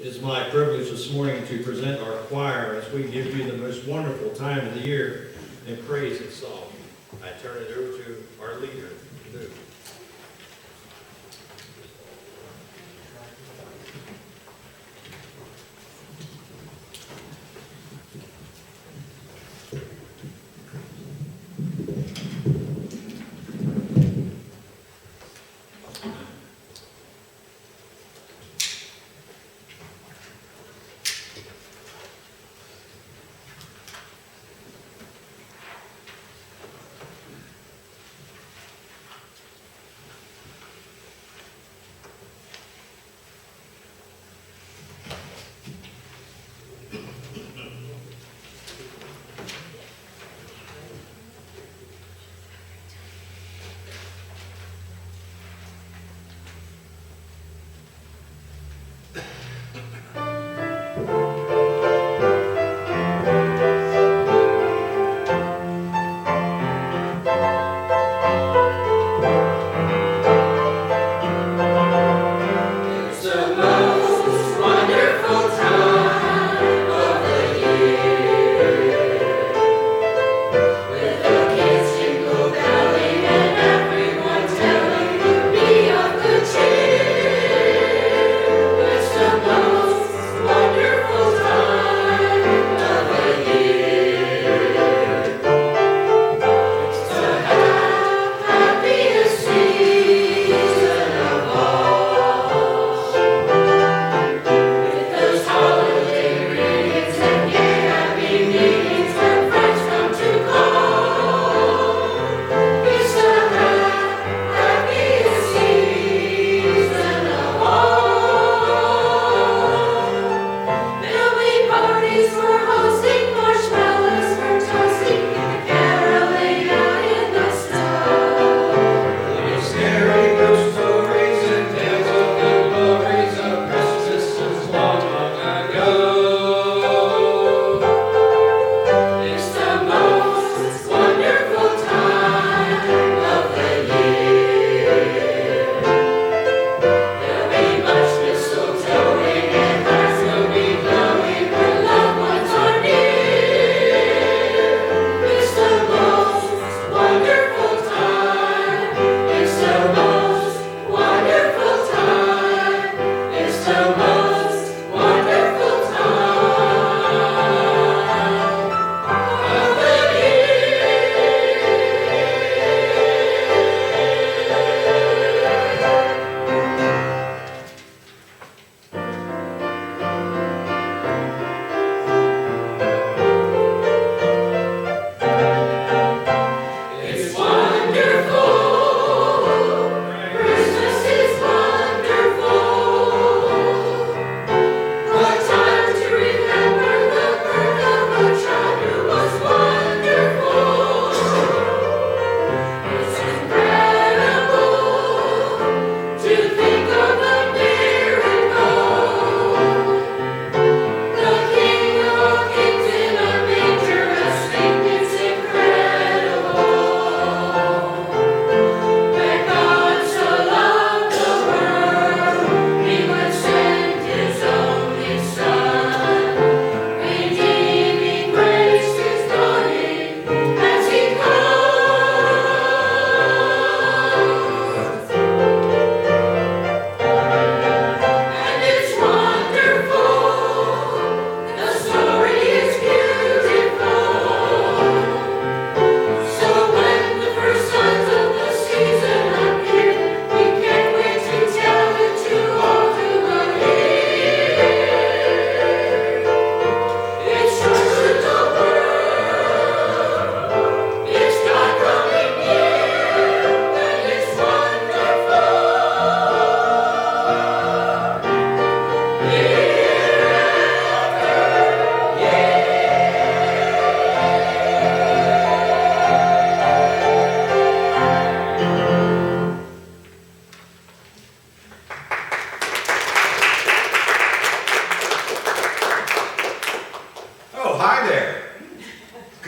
It is my privilege this morning to present our choir as we give you the most wonderful time of the year in praise and song. I turn it over to our leader, Lou.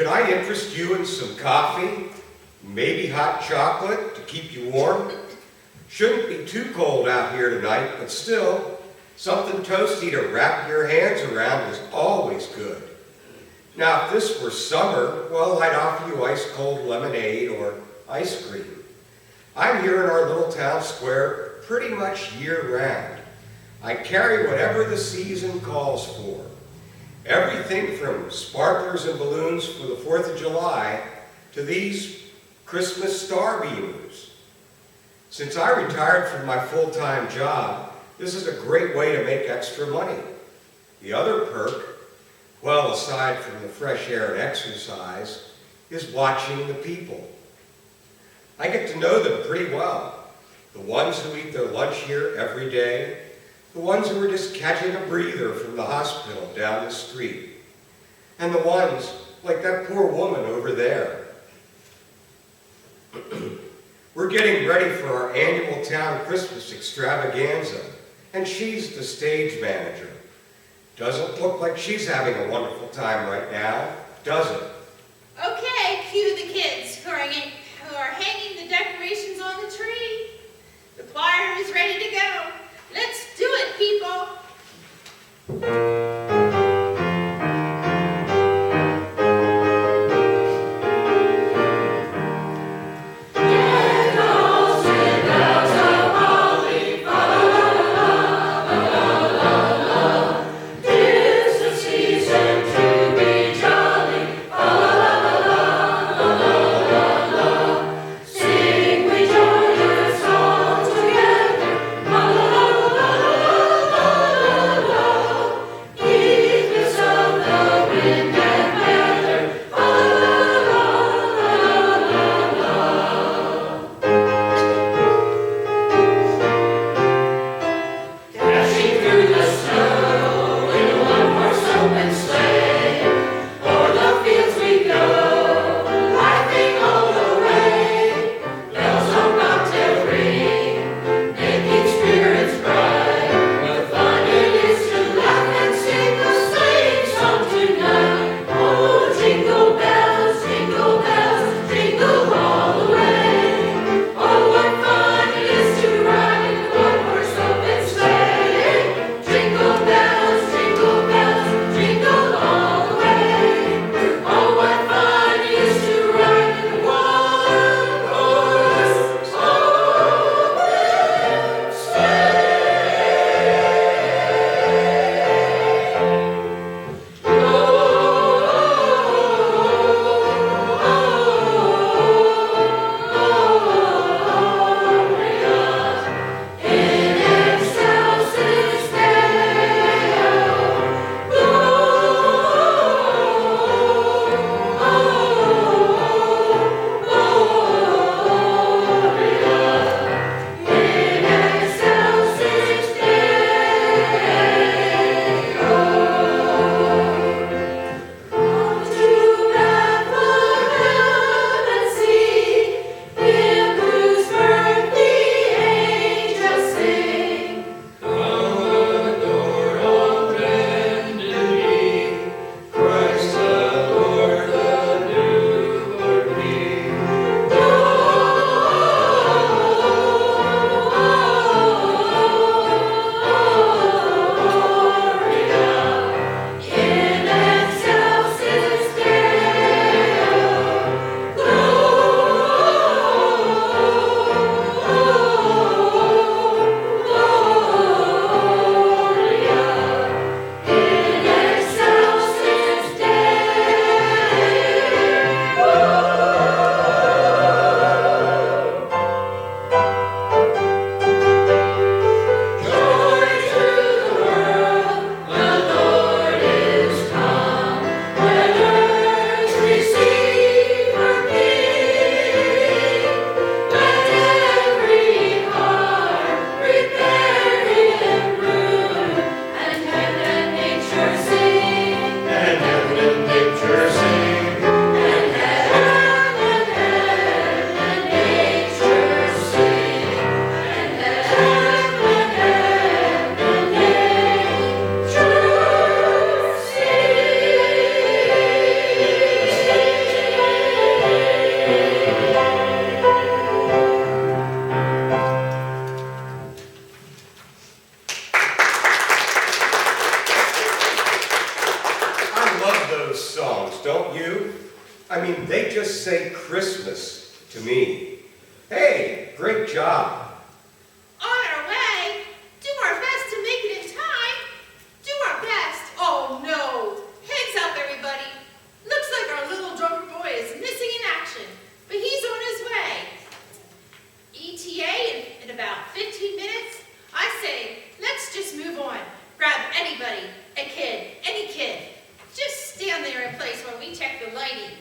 Could I interest you in some coffee? Maybe hot chocolate to keep you warm? Shouldn't be too cold out here tonight, but still, Something toasty to wrap your hands around is always good. Now, if this were summer, well, I'd offer you ice-cold lemonade or ice cream. I'm here in our little town square pretty much year-round. I carry whatever the season calls for. Everything from sparklers and balloons for the 4th of July to these Christmas star beamers. Since I retired from my full-time job, this is a great way to make extra money. The other perk, well, aside from the fresh air and exercise, is watching the people. I get to know them pretty well. The ones who eat their lunch here every day, the ones who are just catching a breather from the hospital down the street, and the ones like that poor woman over there. We're getting ready for our annual town Christmas extravaganza, and she's the stage manager. Doesn't look like she's having a wonderful time right now, does it? Okay, cue the kids who are hanging the decorations on the tree. The choir is ready to go. Let's do it, people. I mean, they just say Christmas to me. Hey, great job. On our way. Do our best to make it in time. Do our best. Oh no. Heads up, everybody. Looks like our little drummer boy is missing in action, but he's on his way. ETA in about 15 minutes. I say, let's just move on. Grab anybody, a kid, any kid. Just stand there in place while we check the lighting.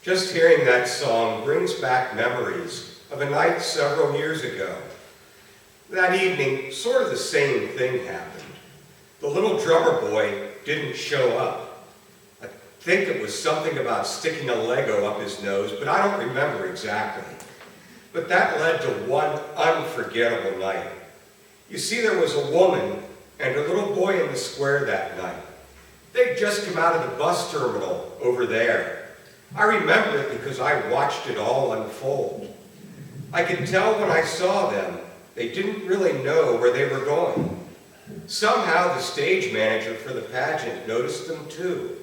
Just hearing that song brings back memories of a night several years ago. That evening, sort of the same thing happened. The little drummer boy didn't show up. I think it was something about sticking a Lego up his nose, but I don't remember exactly. But that led to one unforgettable night. You see, there was a woman and her little boy in the square that night. They'd just come out of the bus terminal over there. I remember it because I watched it all unfold. I could tell when I saw them, they didn't really know where they were going. Somehow the stage manager for the pageant noticed them too,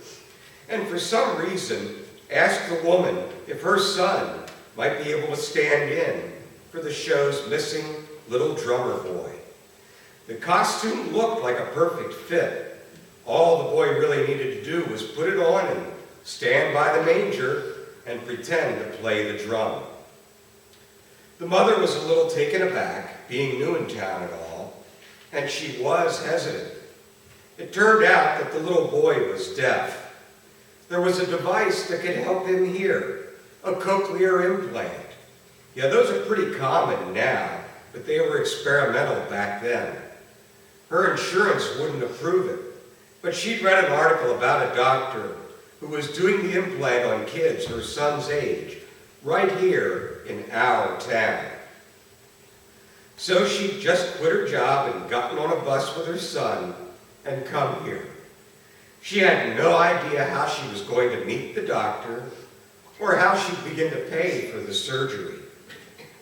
and for some reason asked the woman if her son might be able to stand in for the show's missing little drummer boy. The costume looked like a perfect fit. All the boy really needed to do was put it on and stand by the manger and pretend to play the drum. The mother was a little taken aback, being new in town and all, and she was hesitant. It turned out that the little boy was deaf. There was a device that could help him hear, a cochlear implant. Yeah, those are pretty common now, but they were experimental back then. Her insurance wouldn't approve it, but she'd read an article about a doctor who was doing the implant on kids her son's age, right here in our town. So she just quit her job and gotten on a bus with her son and come here. She had no idea how she was going to meet the doctor or how she'd begin to pay for the surgery.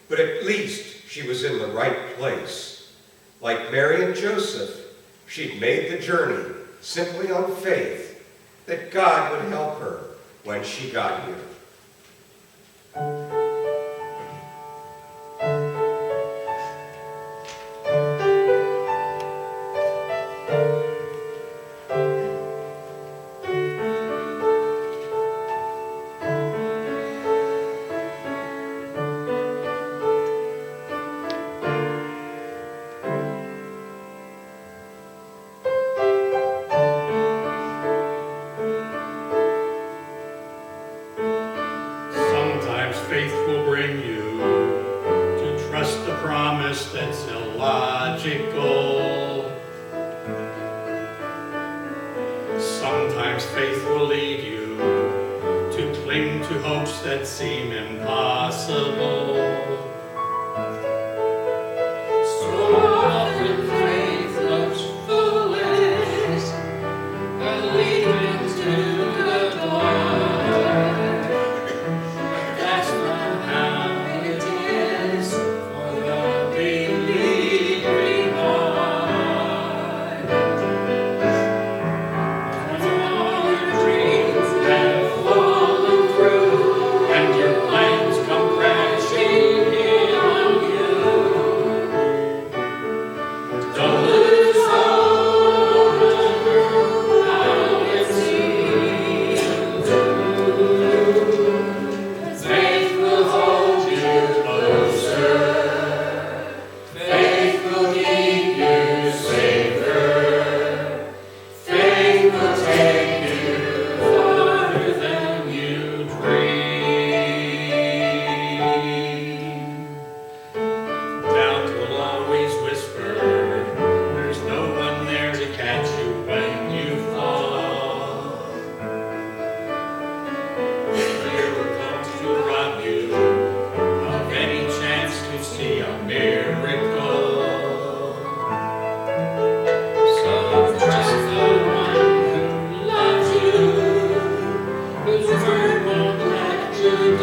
But at least she was in the right place. Like Mary and Joseph, she'd made the journey simply on faith that God would help her when she got here. Faith will bring you to trust the promise that's illogical. Sometimes faith will lead you to cling to hopes that seem impossible. So often faith looks foolish and leads to the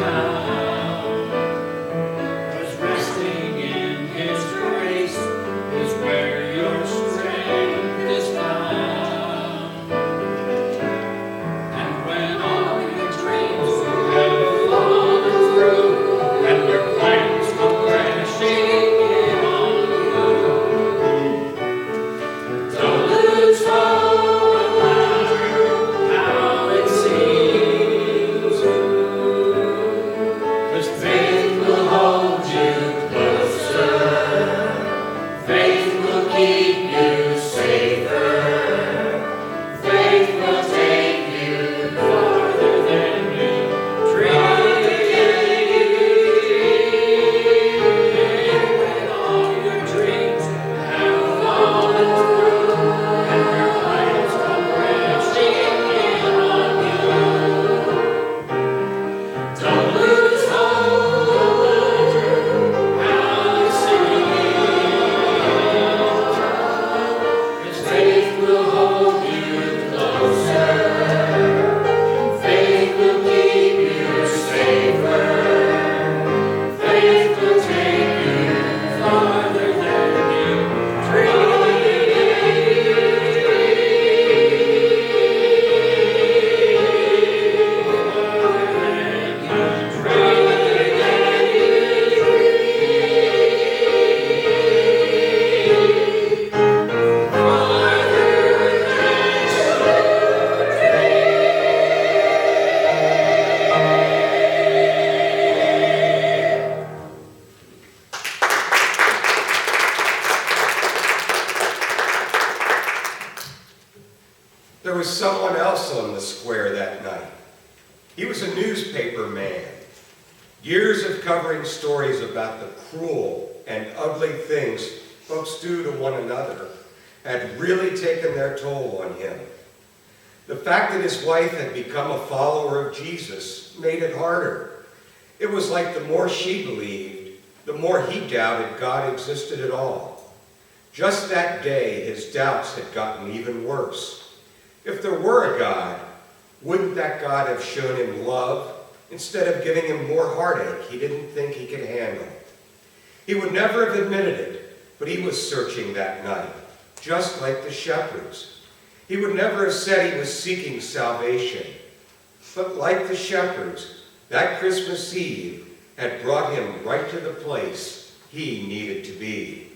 dark. There was someone else on the square that night. He was a newspaper man. Years of covering stories about the cruel and ugly things folks do to one another had really taken their toll on him. The fact that his wife had become a follower of Jesus made it harder. It was like the more she believed, the more he doubted God existed at all. Just that day, his doubts had gotten even worse. If there were a God, wouldn't that God have shown him love instead of giving him more heartache he didn't think he could handle? He would never have admitted it, but he was searching that night, just like the shepherds. He would never have said he was seeking salvation, but like the shepherds, that Christmas Eve had brought him right to the place he needed to be.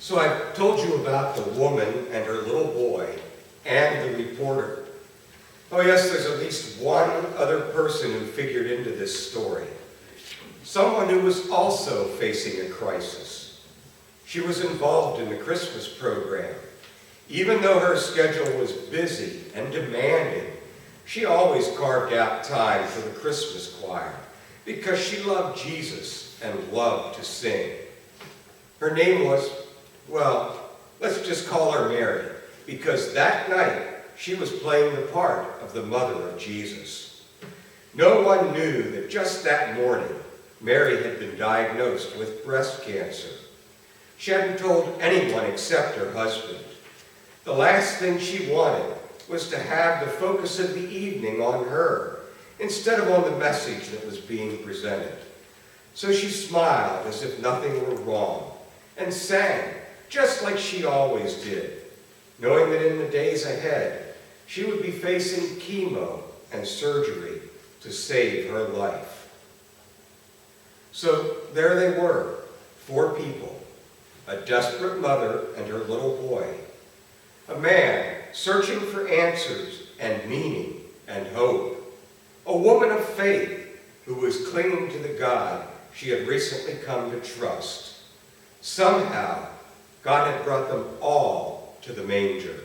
So I've told you about the woman and her little boy and the reporter. Oh yes, there's at least one other person who figured into this story. Someone who was also facing a crisis. She was involved in the Christmas program. Even though her schedule was busy and demanding, she always carved out time for the Christmas choir because she loved Jesus and loved to sing. Her name was, well, let's just call her Mary, because that night she was playing the part of the mother of Jesus. No one knew that just that morning, Mary had been diagnosed with breast cancer. She hadn't told anyone except her husband. The last thing she wanted was to have the focus of the evening on her, instead of on the message that was being presented. So she smiled as if nothing were wrong, and sang, just like she always did, knowing that in the days ahead, she would be facing chemo and surgery to save her life. So there they were, 4 people, a desperate mother and her little boy, a man searching for answers and meaning and hope, a woman of faith who was clinging to the God she had recently come to trust. Somehow, God had brought them all to the manger.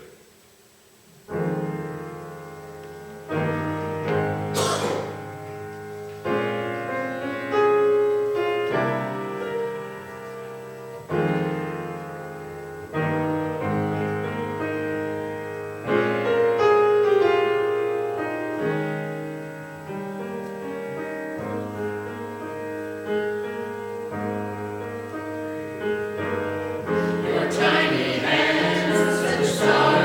Your tiny hands, such stars.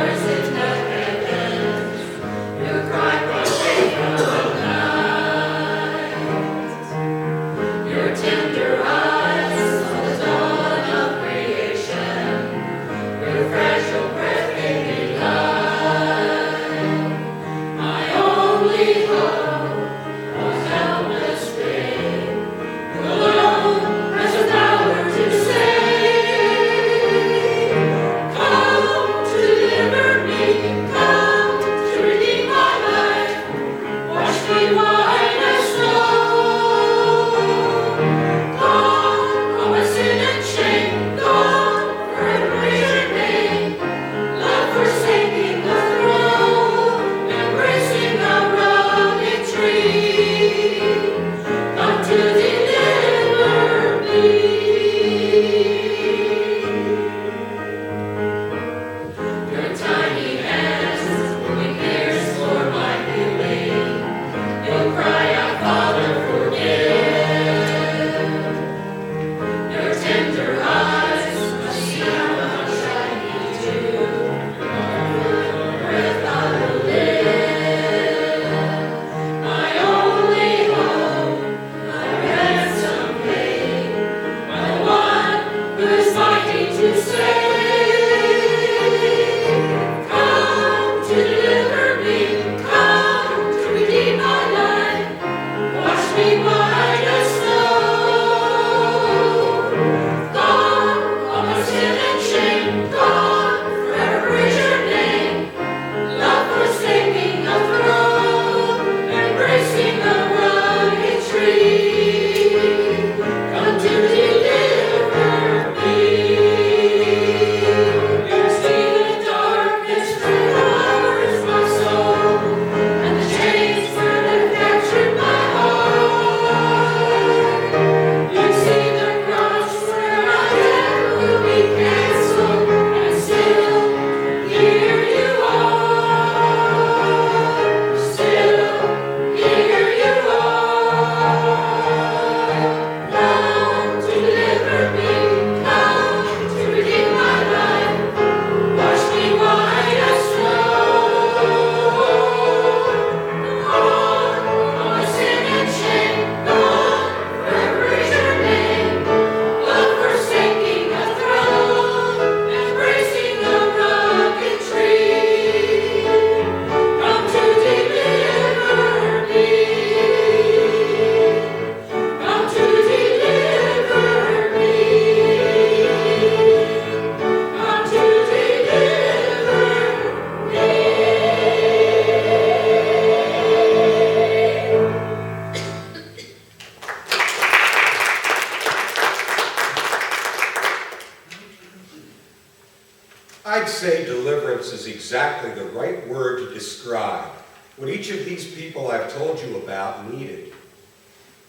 I'd say deliverance is exactly the right word to describe what each of these people I've told you about needed.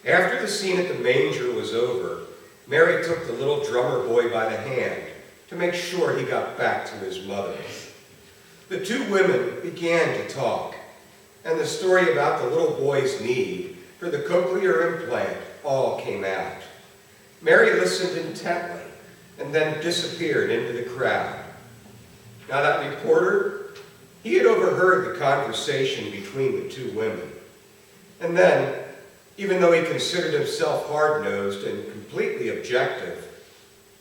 After the scene at the manger was over, Mary took the little drummer boy by the hand to make sure he got back to his mother. The two women began to talk, and the story about the little boy's need for the cochlear implant all came out. Mary listened intently and then disappeared into the crowd. Now that reporter, he had overheard the conversation between the two women. And then, even though he considered himself hard-nosed and completely objective,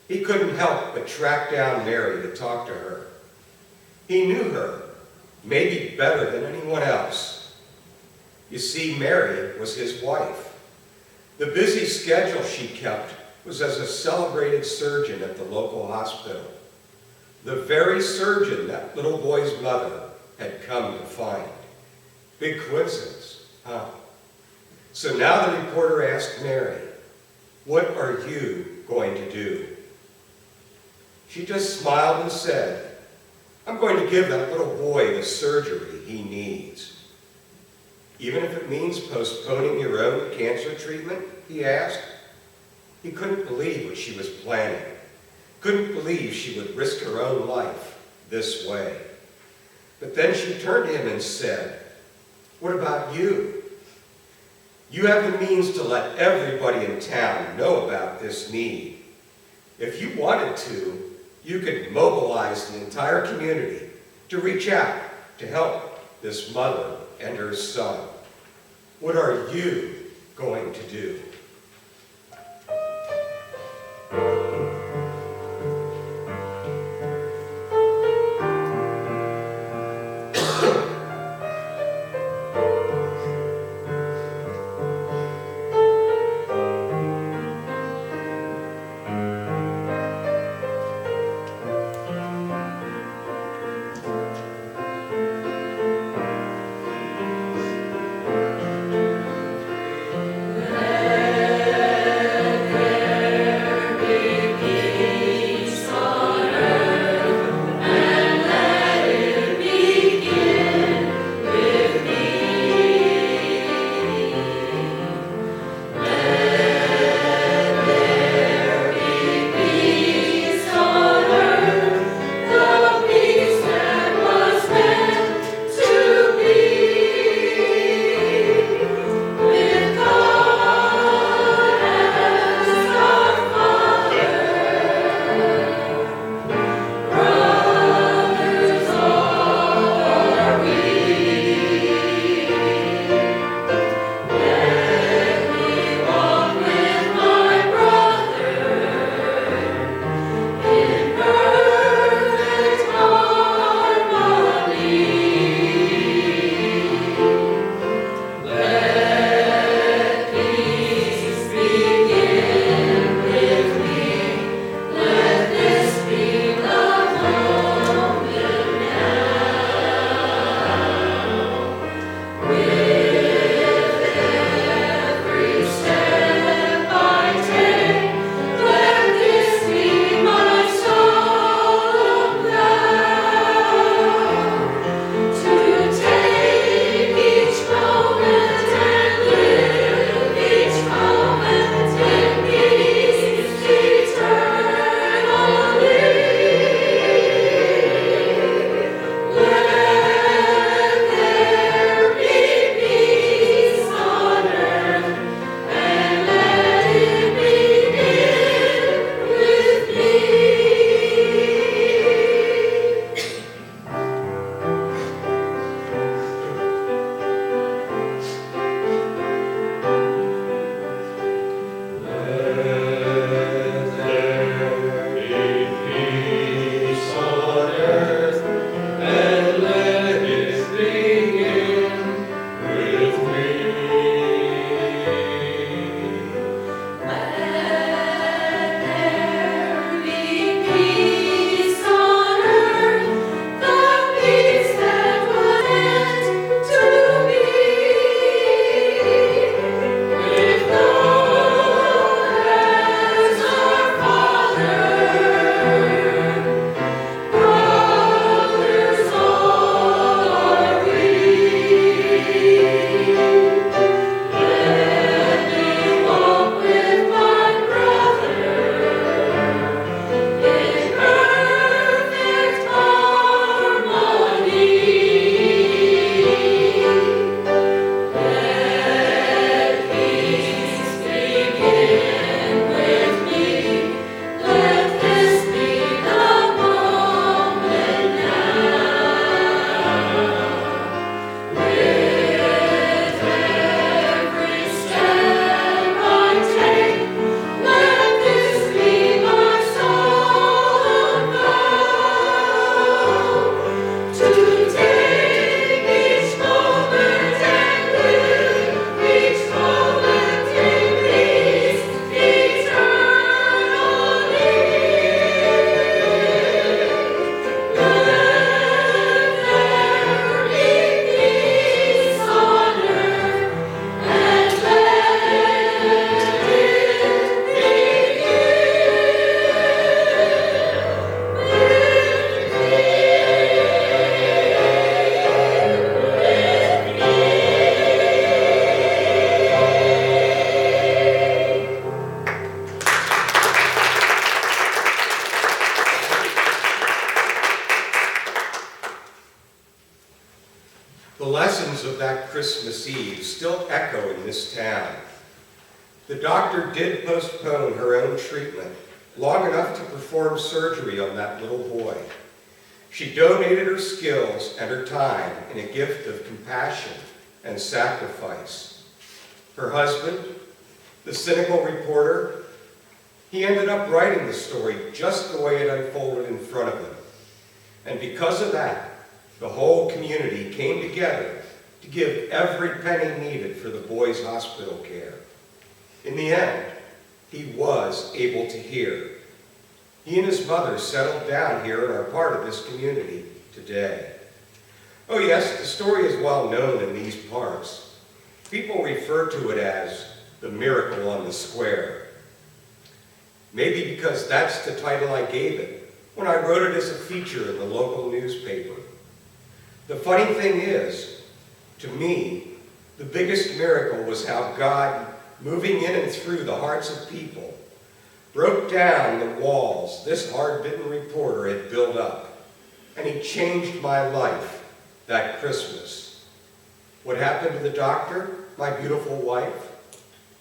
he couldn't help but track down Mary to talk to her. He knew her, maybe better than anyone else. You see, Mary was his wife. The busy schedule she kept was as a celebrated surgeon at the local hospital. The very surgeon that little boy's mother had come to find. Big coincidence, huh? So now the reporter asked Mary, "What are you going to do?" She just smiled and said, "I'm going to give that little boy the surgery he needs." "Even if it means postponing your own cancer treatment?" he asked. He couldn't believe what she was planning. Couldn't believe she would risk her own life this way. But then she turned to him and said, "What about you? You have the means to let everybody in town know about this need. If you wanted to, you could mobilize the entire community to reach out to help this mother and her son. What are you going to do?" Let there be lessons of that Christmas Eve still echo in this town. The doctor did postpone her own treatment long enough to perform surgery on that little boy. She donated her skills and her time in a gift of compassion and sacrifice. Her husband, the cynical reporter, he ended up writing the story just the way it unfolded in front of him. And because of that, the whole community came together to give every penny needed for the boy's hospital care. In the end, he was able to hear. He and his mother settled down here and are part of this community today. Oh yes, the story is well known in these parts. People refer to it as the miracle on the square. Maybe because that's the title I gave it when I wrote it as a feature in the local newspaper. The funny thing is, to me, the biggest miracle was how God, moving in and through the hearts of people, broke down the walls this hard-bitten reporter had built up, and he changed my life that Christmas. What happened to the doctor, my beautiful wife?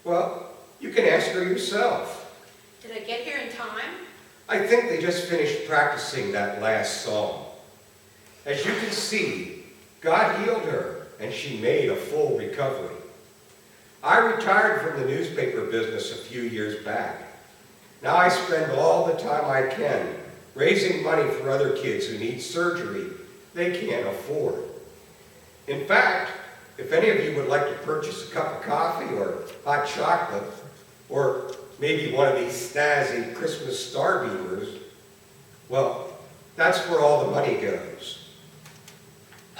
Well, you can ask her yourself. Did I get here in time? I think they just finished practicing that last song. As you can see, God healed her, and she made a full recovery. I retired from the newspaper business a few years back. Now I spend all the time I can raising money for other kids who need surgery they can't afford. In fact, if any of you would like to purchase a cup of coffee or hot chocolate, or maybe one of these snazzy Christmas star beamers, well, that's where all the money goes.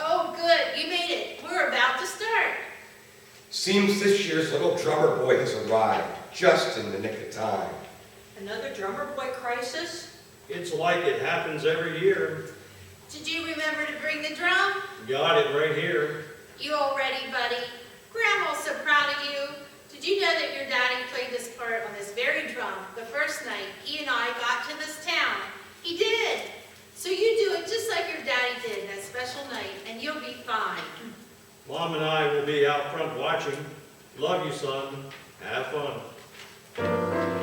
Oh, good. You made it. We're about to start. Seems this year's little drummer boy has arrived just in the nick of time. Another drummer boy crisis? It's like it happens every year. Did you remember to bring the drum? Got it right here. You all ready, buddy? Grandma's so proud of you. Did you know that your daddy played this part on this very drum the first night he and I got to this town? He did. So you do it just like your daddy did that special night, and you'll be fine. Mom and I will be out front watching. Love you, son. Have fun.